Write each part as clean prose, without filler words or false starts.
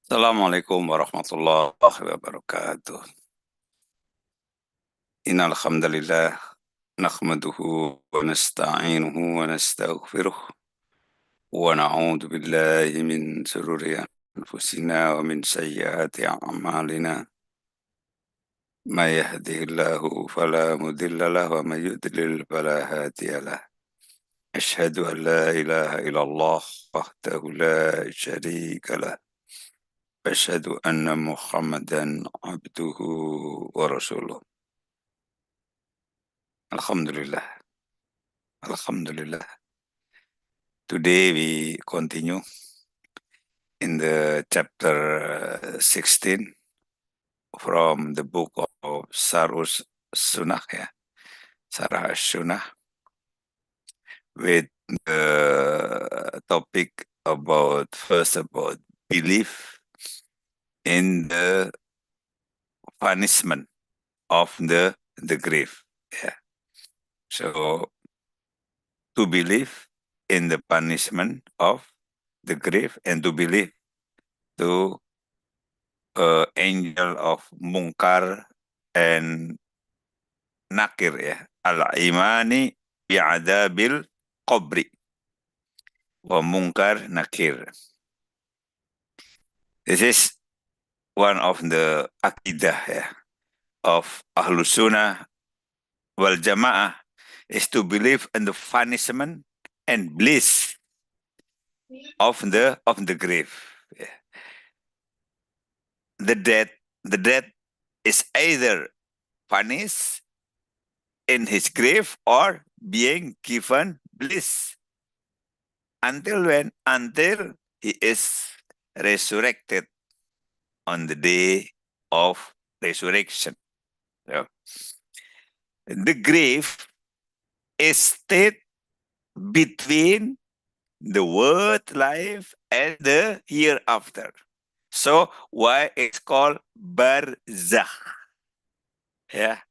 Assalamualaikum warahmatullahi wabarakatuh. Innal hamdalillah nahmaduhu wa nasta'inuhu wa nastaghfiruh wa na'udzu billahi min shururi anfusina wa min sayyiati a'malina. May yahdihillahu fala mudilla lahu wa may yudlil fala hadiya lahu. Asyhadu an la ilaha illallah wahdahu la syarika lah. Asyhadu anna Muhammadan abduhu wa rasuluh. Alhamdulillah. Alhamdulillah. Today we continue in the chapter 16 from the book of Sharh As-Sunah, Sharh As-Sunah, with the topic about belief in the punishment of the grave. Yeah. So to believe in the punishment of the grave and to believe to angel of Munkar and Nakir, al-imani bi'adabil qabri wa Munkar Nakir. This is one of the akidah of Ahlus Sunnah wal Jamaah, is to believe in the punishment and bliss of the grave. The dead is either punished in his grave or being given bliss. Until when? Until he is resurrected on the day of resurrection. So, the grave is state between the world life and the hereafter. So why it's called barzakh? Yeah.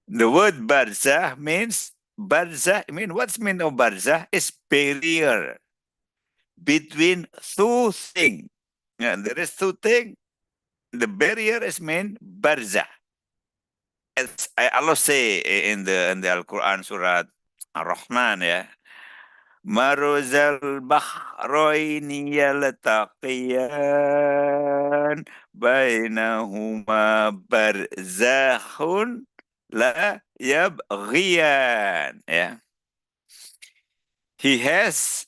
The word barzakh means what's mean of barzakh is barrier between two things. Yeah, there is two things. The barrier is mean barzakh. As Allah say in the Al-Quran Surah Ar-Rahman, Maruzal bahraini yaltaqiyan bainahuma barzakhun la yabghiyan. He has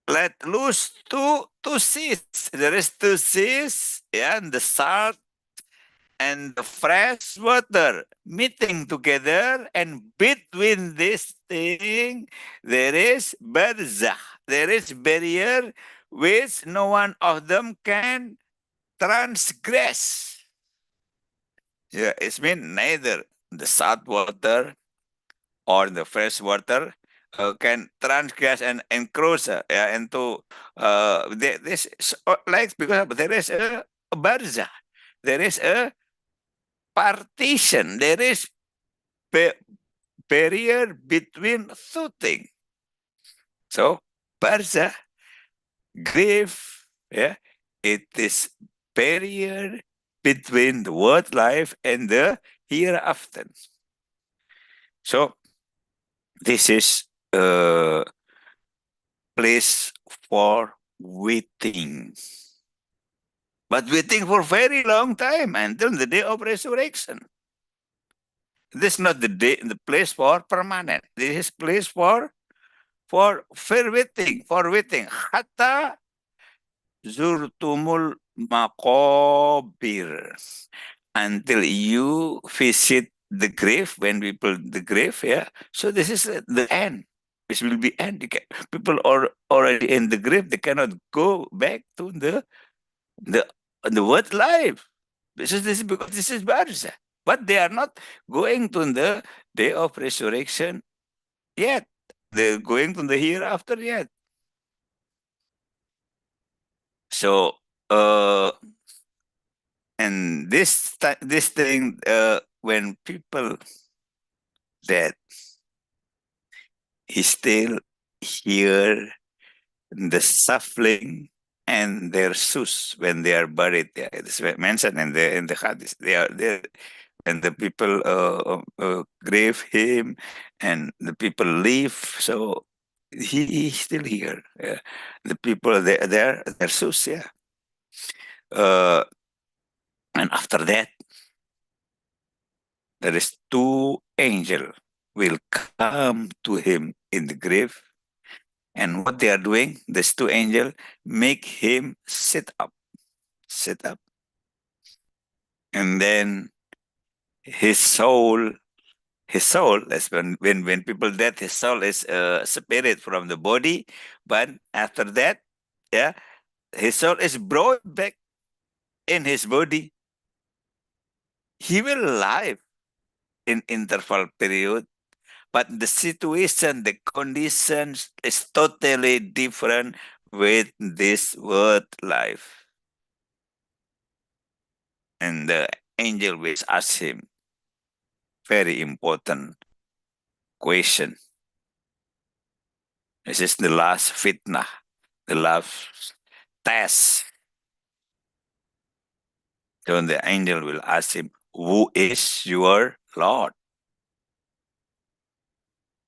let loose two seas. There is two seas, and the salt and the fresh water meeting together, and between this thing there is barzakh. There is barrier which no one of them can transgress. Yeah, it's mean neither the salt water or the fresh water can transgress and encroach into this like, because there is a barzakh, there is a partition, there is barrier between two things. So barzakh, grave, it is barrier between the world life and the hereafter. So this is a place for waiting. But waiting for very long time until the day of resurrection. This is not the place for permanent. This is place for waiting, Hatta zurtumul maqabir. Until you visit the grave, when people the grave, So this is the end. This will be end. People are already in the grave. They cannot go back to the world life. This is because this is barzakh. But they are not going to the day of resurrection yet. They're going to the hereafter yet. So, and this thing, when people that he still hear the suffering and their shoes when they are buried. Yeah, it's mentioned in the hadith. They are there, and the people grave him, and the people leave. So he's still here. Yeah. The people there, their shoes. Yeah. Uh, and after that, there is two angel will come to him in the grave, and what they are doing, these two angel make him sit up, and then his soul, that's when people dead, his soul is separated from the body, but after that, yeah, his soul is brought back in his body. He will live in interval period, but the situation, the conditions is totally different with this world life. And the angel will ask him very important question. This is the last fitnah, the last test. So the angel will ask him, who is your Lord?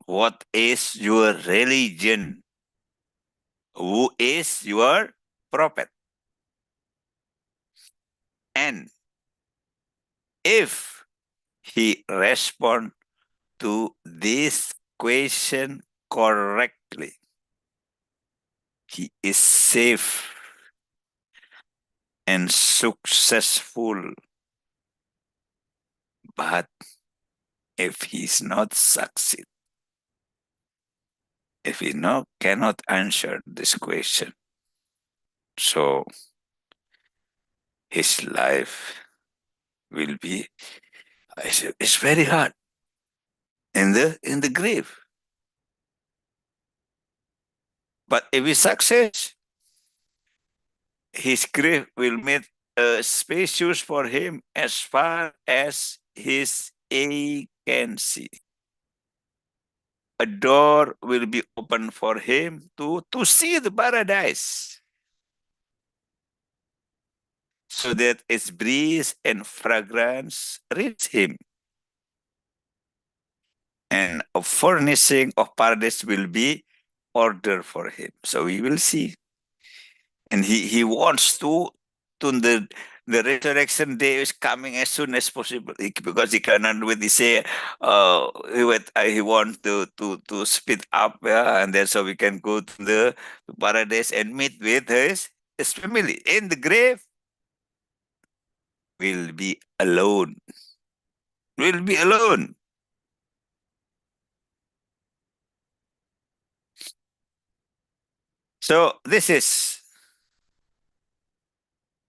What is your religion? Who is your prophet? And if he respond to this question correctly, he is safe and successful. But if he's not succeed, if he cannot answer this question, so his life will be, it's very hard in the grave. But if he succeeds, his grave will make spacious for him as far as his eye can see. A door will be open for him to see the paradise, so that its breeze and fragrance reach him. And a furnishing of paradise will be ordered for him. So we will see. And he wants to the resurrection day is coming as soon as possible, because he cannot wait. He say, he want to speed up, yeah, and then so we can go to the paradise and meet with his family. In the grave, will be alone. Will be alone. So this is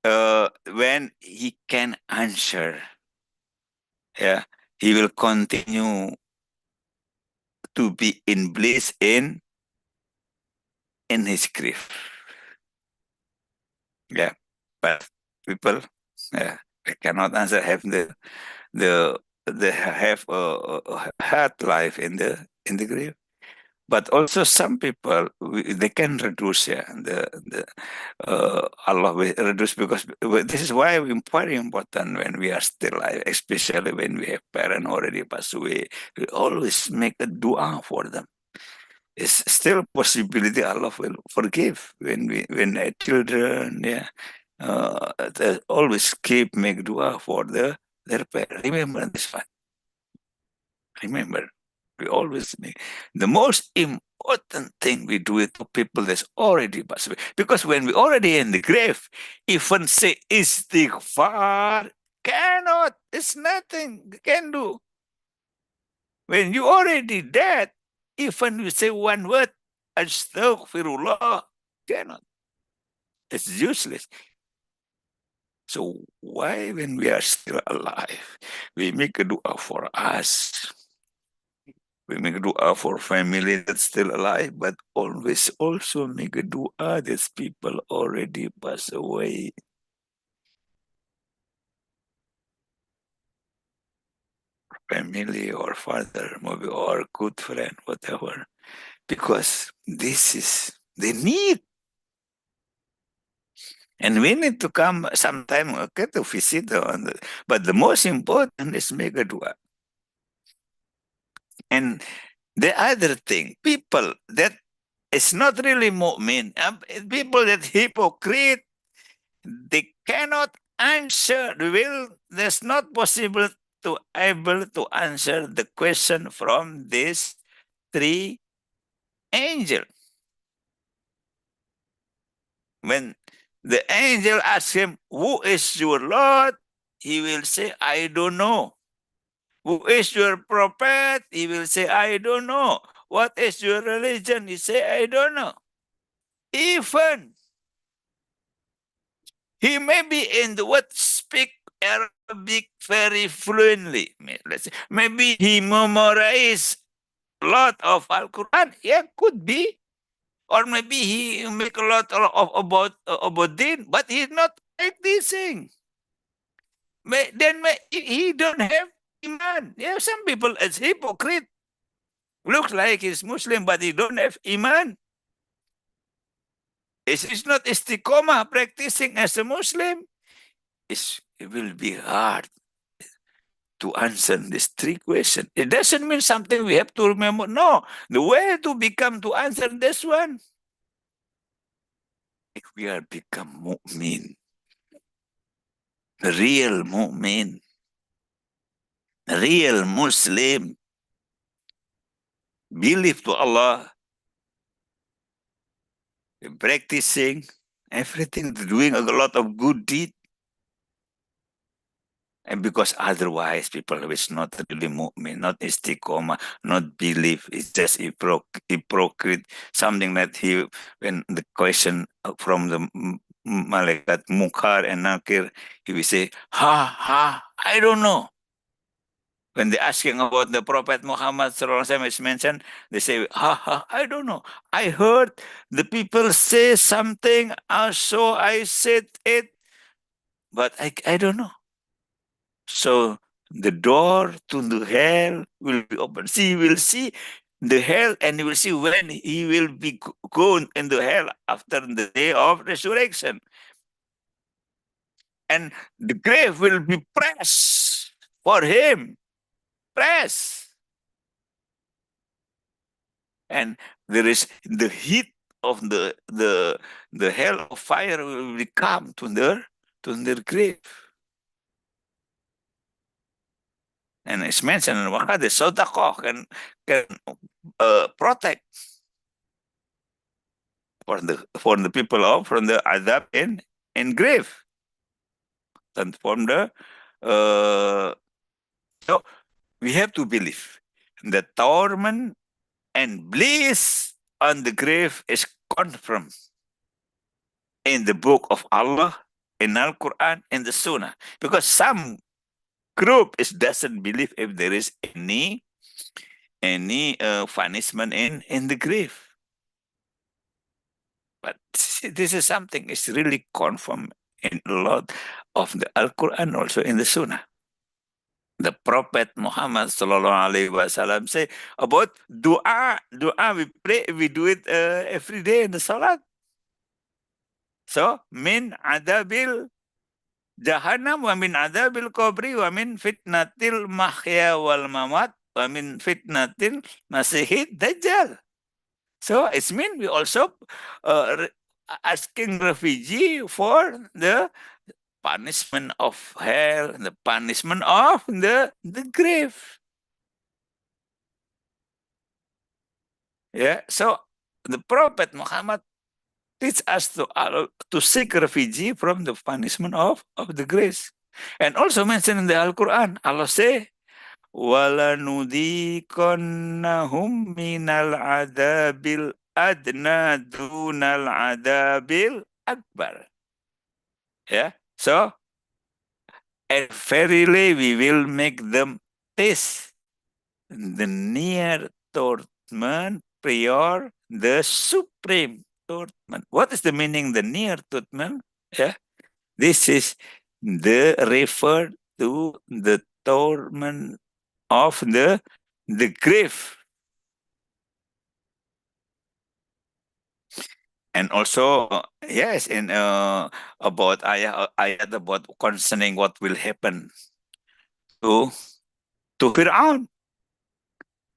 when he can answer. Yeah, he will continue to be in bliss in his grief. Yeah, but people, yeah, they cannot answer. Have the have a hard life in the grave. But also some people, they can reduce, yeah, Allah will reduce, because this is why very important when we are still alive, especially when we have parents already passed away. We always make a dua for them. It's still possibility Allah will forgive when our children, yeah, they always keep make dua for their parents. Remember this one. Remember, we always make the most important thing we do it to people that's already passed away. Because when we already in the grave, even say istighfar cannot. It's nothing you can do. When you already dead, even you say one word, astaghfirullah, cannot. It's useless. So why, when we are still alive, we make a dua for us? We make a dua for family that's still alive, but always also make a dua that people already passed away. Family or father, maybe, or good friend, whatever. Because this is the need. And we need to come sometime, okay, to visit. But the most important is make a dua. And the other thing, people that is not really mu'min, people that hypocrite, they cannot answer. There's not possible to able to answer the question from these three angels. When the angel asks him, "Who is your Lord?" he will say, "I don't know." "Who is your prophet?" He will say, "I don't know." "What is your religion?" He say, "I don't know." Even he may be in the what speak Arabic very fluently. Let's say, maybe he memorized a lot of Al Quran. Yeah, could be. Or maybe he make a lot about din, but he's not practicing. He don't have iman. Yeah, some people as hypocrite. Looks like he's Muslim, but he don't have iman. It's not istiqomah practicing as a Muslim. It will be hard to answer these three questions. It doesn't mean something we have to remember. No, the way to become to answer this one, if we are become mu'min, real mu'min, real Muslim, believe to Allah, practicing everything, doing a lot of good deed. And because otherwise, people who is not really mu'min, not istiqomah, not believe, it's just hypocrite. Something that when the question from the malaikat Munkar and Nakir, he will say, ha, I don't know. When they asking about the Prophet Muhammad sallallahu alaihi wasallam is mentioned, they say, ha, I don't know. I heard the people say something, so I said it, but I don't know. So the door to the hell will be open. He will see the hell, and he will see when he will be going into hell after the day of resurrection. And the grave will be pressed for him. Press. And there is the heat of the hell of fire will come to their grave. And it's mentioned in the Sadaqah can protect for the people of from the adab in grave. And from the so we have to believe the torment and bliss on the grave is confirmed in the book of Allah, in Al Quran, in the Sunnah. Because some group doesn't believe if there is any punishment in the grave. But this is something is really confirmed in a lot of the Al Quran, also in the Sunnah. The Prophet Muhammad sallallahu alaihi wasallam say about dua. Dua we pray, we do it every day in the salat. So min adabil jahannam wa min adabil qabri wa min fitnatil mahya wal mamat wa min fitnatil masihid dajjal. So it's mean we also asking refugee for the punishment of hell, the punishment of the grave. Yeah. So the Prophet Muhammad teach us to seek refugee from the punishment of the grave. And also mentioned in the Al Quran, Allah say, "Walanudikonnahum minal adabil adna dunal adabil akbar." Yeah. So, and verily we will make them taste the near torment prior the supreme torment. What is the meaning the near torment? Yeah. This is the refer to the torment of the grave. And also, yes, in about ayat about concerning what will happen to Fir'aun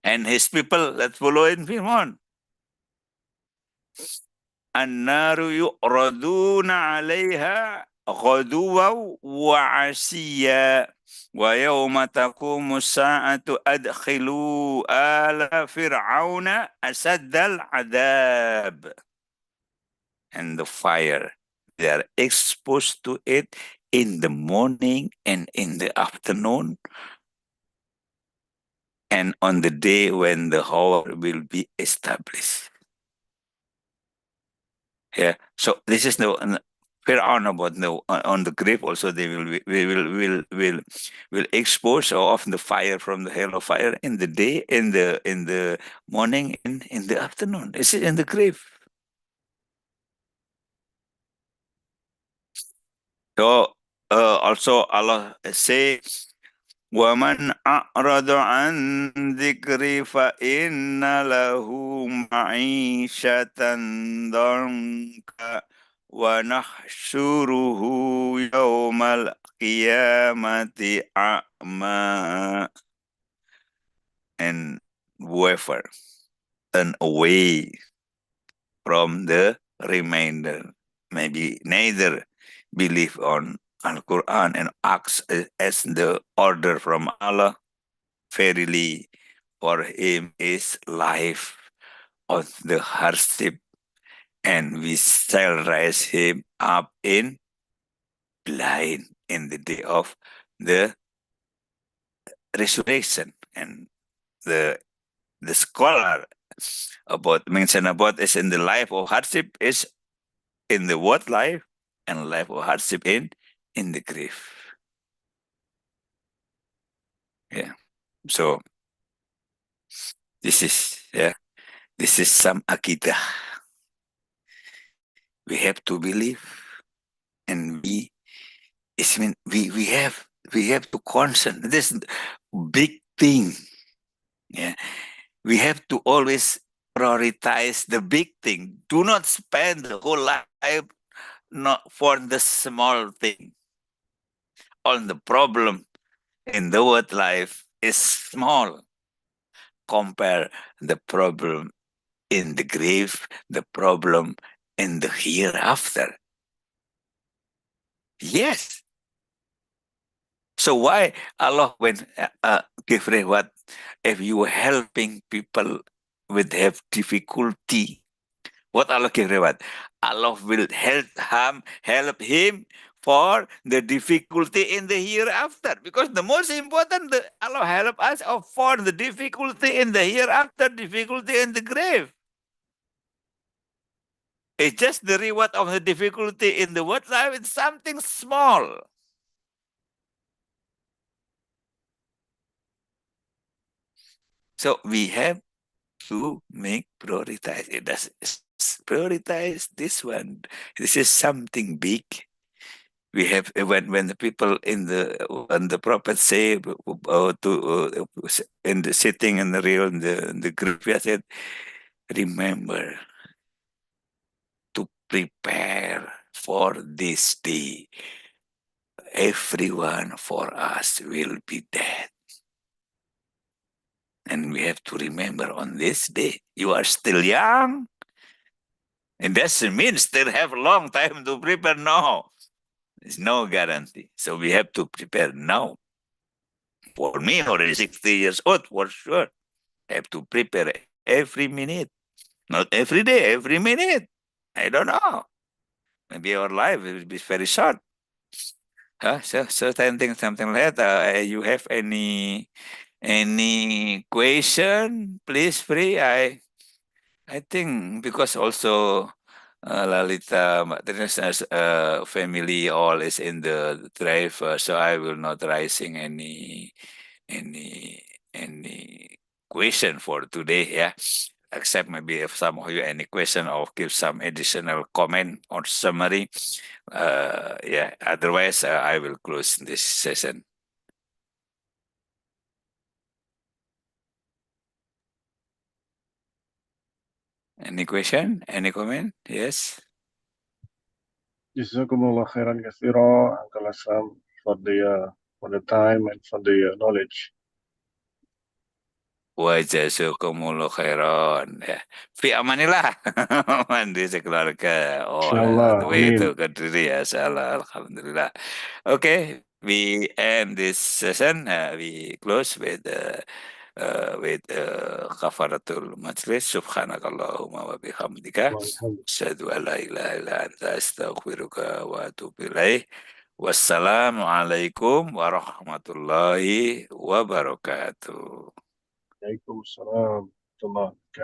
and his people that follow in Fir'aun. An-naru yu'raduna 'alaiha ghaduwan wa 'ashiyya wa yawma taqumu as-sa'atu adkhilu ala fir'auna asaddal 'adab. And the fire, they are exposed to it in the morning and in the afternoon, and on the day when the hour will be established. Yeah. So this is the Fir'aun about the on the grave also they will expose of the fire from the hell of fire in the day, in the morning, and in the afternoon. This is in the grave. So also Allah say, وَمَنْ أَعْرَضَ عَنْ ذِكْرِي فَإِنَّ لَهُ مَعِيشَةً ضَنْكًا وَنَحْشُرُهُ يَوْمَ الْقِيَامَةِ أَعْمَى. And whoever turn away from the remainder, maybe neither believe on Al-Quran and acts as the order from Allah, verily for him is life of the hardship, and we shall raise him up in blind in the day of the resurrection. And the scholar about mention about is in the life of hardship is in the what life, and life of hardship in the grave. Yeah. So this is this is some akidah. We have to believe, and we have to concern this big thing. Yeah. We have to always prioritize the big thing. Do not spend the whole life not for the small thing. All the problem in the world life is small. Compare the problem in the grave, the problem in the hereafter. Yes. So why Allah when give reward if you helping people with have difficulty? What Allah give reward? Allah will help him for the difficulty in the hereafter. Because the most important, Allah help us for the difficulty in the hereafter, difficulty in the grave. It's just the reward of the difficulty in the what life. It's something small. So we have to make prioritize. It does prioritize this one. This is something big. We have when the people when the prophet say in the sitting in the real in the graveyard said, remember to prepare for this day. Everyone for us will be dead. And we have to remember on this day, you are still young. It doesn't mean still have a long time to prepare. No, there's no guarantee. So we have to prepare now. For me, already 60 years old, for sure. Have to prepare every minute. Not every day, every minute. I don't know. Maybe our life will be very short. So certain things, something like that. You have any question? Please free. I think because also Lalita, Mbak Trina's family all is in the drive, so I will not raising any any question for today. Yeah, except maybe if some of you any question or give some additional comment or summary. Yeah. Otherwise, I will close this session. Any question? Any comment? Yes. Jazakumullah khairan katsira, Uncle Hassan, for the time and for the knowledge. Wa jazakumullah khairan. Ya. Fi amanillah. Mandi sekeluarga. Oh, all the Inshallah, way to Amin. Kediri ya. Salah. Alhamdulillah. Okay, we end this session. We close with kafaratul majlis. Subhanakallahumma wa bihamdika. Alhamdulillah. Asyhadu an la ilaha illa anta astaghfiruka wa atubu ilaih. Wassalamualaikum warahmatullahi wabarakatuh. Waalaikumsalam warahmatullahi wabarakatuh.